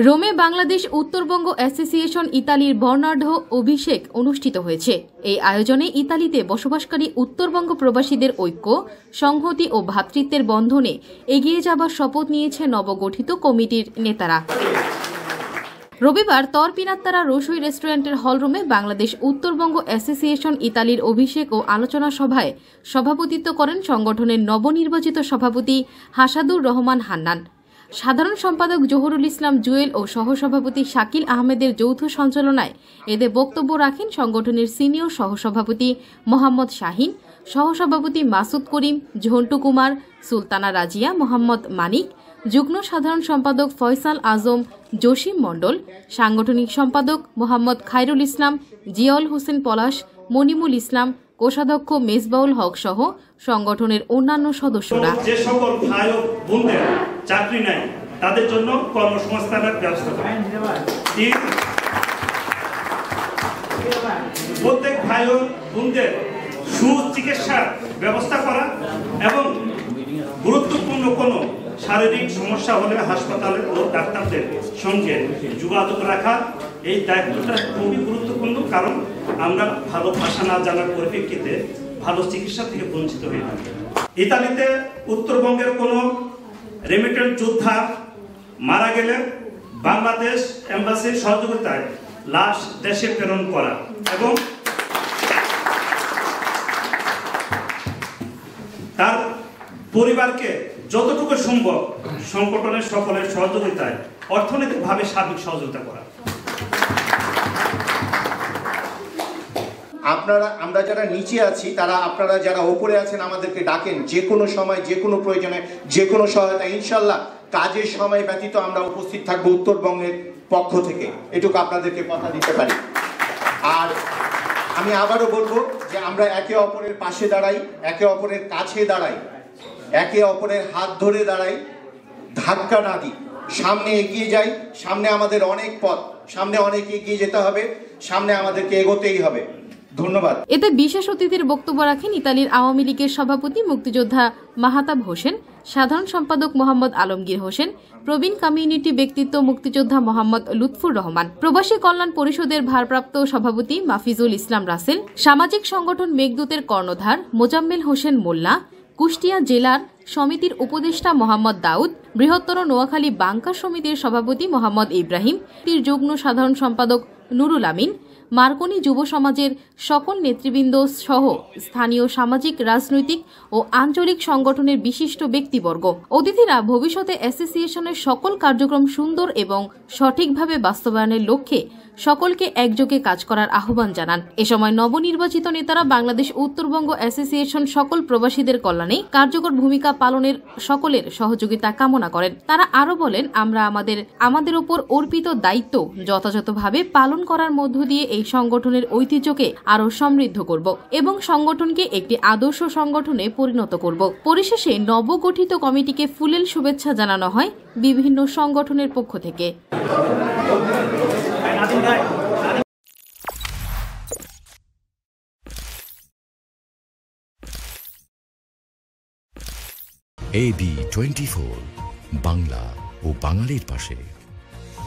রোমে বাংলাদেশ উত্তরবঙ্গ অ্যাসোসিয়েশন ইতালির বর্ণাঢ্য অভিষেক অনুষ্ঠিত হয়েছে। এই আয়োজনে ইতালিতে বসবাসকারী উত্তরবঙ্গ প্রবাসীদের ঐক্য, সংহতি ও ভ্রাতৃত্বের বন্ধনে এগিয়ে যাবার শপথ নিয়েছে নবগঠিত কমিটির নেতারা। রবিবার তরপিনাত্তারা রসুই রেস্টুরেন্টের হলরুমে বাংলাদেশ উত্তরবঙ্গ অ্যাসোসিয়েশন ইতালির অভিষেক ও আলোচনা সভায় সভাপতিত্ব করেন সংগঠনের নবনির্বাচিত সভাপতি হাসাদুর রহমান হান্নান। সাধারণ সম্পাদক জহুরুল ইসলাম জুয়েল ও সহসভাপতি শাকিল আহমেদের যৌথ সঞ্চালনায় এতে বক্তব্য রাখেন সংগঠনের সিনিয়র সহসভাপতি মোহাম্মদ শাহিন, সহসভাপতি মাসুদ করিম, ঝন্টু কুমার, সুলতানা রাজিয়া, মোহাম্মদ মানিক, যুগ্ম সাধারণ সম্পাদক ফয়সাল আজম, জসিম মণ্ডল, সাংগঠনিক সম্পাদক মোহাম্মদ খায়রুল ইসলাম, জিয়াউল হোসেন পলাশ, মনিমুল ইসলাম, কোষাধ্যক্ষ মেজবাউল হক সহ সংগঠনের অন্যান্য সদস্যরা। যে সকল ভাই ও বোনদের চাকরি নাই তাদের জন্য কর্মসংস্থানের ব্যবস্থা করা, প্রত্যেক ভাই ও বোনদের সুচিকিৎসার ব্যবস্থা করা এবং গুরুত্বপূর্ণ কোনো শারীরিক সমস্যা হলে হাসপাতালে ও ডাক্তারদের সঙ্গে যোগাযোগ রাখা। এই দায়িত্বটা খুবই গুরুত্বপূর্ণ, কারণ আমরা ভালো ভাষা না জানার পরিপ্রেক্ষিতে ভালো চিকিৎসা থেকে বঞ্চিত হয়ে থাকি। ইতালিতে উত্তরবঙ্গের কোনো রেমিটেন্স যোদ্ধা মারা গেলে বাংলাদেশ এম্বাসির সহযোগিতায় লাশ দেশে প্রেরণ করা এবং তার পরিবারকে যতটুকু সম্ভব সংগঠনের সকলের সহযোগিতায় অর্থনৈতিকভাবে সার্বিক সহযোগিতা করা। আমরা যারা নিচে আছি তারা, আপনারা যারা ওপরে আছেন আমাদেরকে ডাকেন, যে কোনো সময় যে কোনো প্রয়োজনে যে কোনো সহায়তা, ইনশাল্লাহ কাজের সময় ব্যতীত আমরা উপস্থিত থাকবো উত্তরবঙ্গের পক্ষ থেকে, এটুকু আপনাদেরকে কথা দিতে পারি। আর আমি আবারও বলবো যে আমরা একে অপরের পাশে দাঁড়াই, একে অপরের কাছে দাঁড়াই, একে অপরের হাত ধরে দাঁড়াই, ধাক্কা না দিই, সামনে এগিয়ে যাই। সামনে আমাদের অনেক পথ, সামনে অনেক এগিয়ে যেতে হবে, সামনে আমাদেরকে এগোতেই হবে। ধন্যবাদ। এতে বিশেষ অতিথির বক্তব্য রাখেন ইতালির আওয়ামী লীগের সভাপতি মুক্তিযোদ্ধা মাহাতাব হোসেন, সাধারণ সম্পাদক মোহাম্মদ আলমগীর হোসেন, প্রবীণ কমিউনিটি ব্যক্তিত্ব মুক্তিযোদ্ধা মোহাম্মদ লুৎফুর রহমান, প্রবাসী কল্যাণ পরিষদের ভারপ্রাপ্ত সভাপতি মাফিজুল ইসলাম রাসেল, সামাজিক সংগঠন মেঘদূতের কর্ণধার মোজাম্মেল হোসেন মোল্লা, কুষ্টিয়া জেলার সমিতির উপদেষ্টা মোহাম্মদ দাউদ, বৃহত্তর নোয়াখালী বাংকার সমিতির সভাপতি মোহাম্মদ ইব্রাহিম, যুগ্ম সাধারণ সম্পাদক নুরুল আমিন, মার্কনি যুব সমাজের সকল নেতৃবৃন্দ সহ স্থানীয় সামাজিক, রাজনৈতিক ও আঞ্চলিক সংগঠনের বিশিষ্ট ব্যক্তিবর্গ। অতিথিরা ভবিষ্যতে অ্যাসোসিয়েশনের সকল কার্যক্রম সুন্দর এবং সঠিকভাবে বাস্তবায়নের লক্ষ্যে সকলকে একযোগে কাজ করার আহ্বান জানান। এ সময় নবনির্বাচিত নেতারা বাংলাদেশ উত্তরবঙ্গ অ্যাসোসিয়েশন সকল প্রবাসীদের কল্যাণে কার্যকর ভূমিকা পালনের সকলের সহযোগিতা কামনা করেন। তারা আরও বলেন, আমরা আমাদের উপর অর্পিত দায়িত্ব যথাযথভাবে পালন করার মধ্য দিয়ে এই সংগঠনের ঐতিহ্যকে আরও সমৃদ্ধ করব এবং সংগঠনকে একটি আদর্শ সংগঠনে পরিণত করব। পরিশেষে নবগঠিত কমিটিকে ফুলেল শুভেচ্ছা জানানো হয় বিভিন্ন সংগঠনের পক্ষ থেকে। AB24 বাংলা ও বাঙালির পাশে।